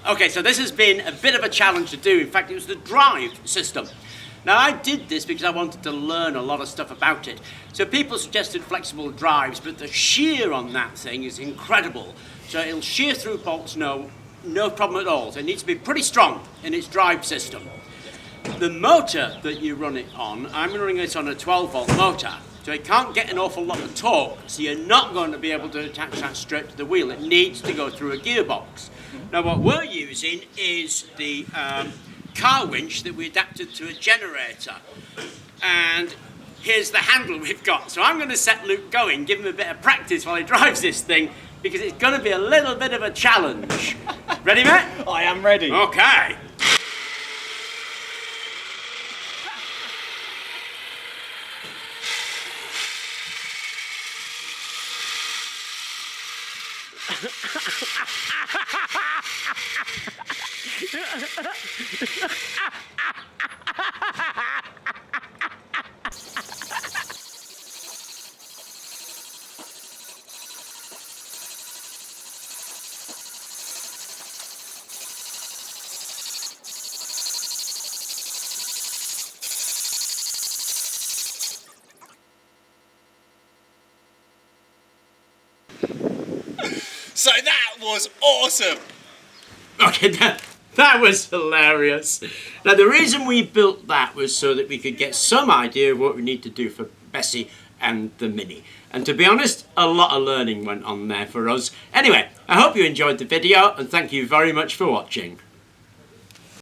Okay, so this has been a bit of a challenge to do. In fact, it was the drive system. Now, I did this because I wanted to learn a lot of stuff about it. So people suggested flexible drives, but the shear on that thing is incredible. So it'll shear through bolts, no problem at all. So it needs to be pretty strong in its drive system. The motor that you run it on, I'm running this on a 12-volt motor. So it can't get an awful lot of torque, so you're not going to be able to attach that straight to the wheel. It needs to go through a gearbox. Now what we're using is the car winch that we adapted to a generator. And here's the handle we've got. So I'm going to set Luke going, give him a bit of practice while he drives this thing, because it's going to be a little bit of a challenge. Ready, mate? I am ready. Okay. So that was awesome! Okay, that was hilarious. Now, the reason we built that was so that we could get some idea of what we need to do for Bessie and the Mini. And to be honest, a lot of learning went on there for us. Anyway, I hope you enjoyed the video, and thank you very much for watching.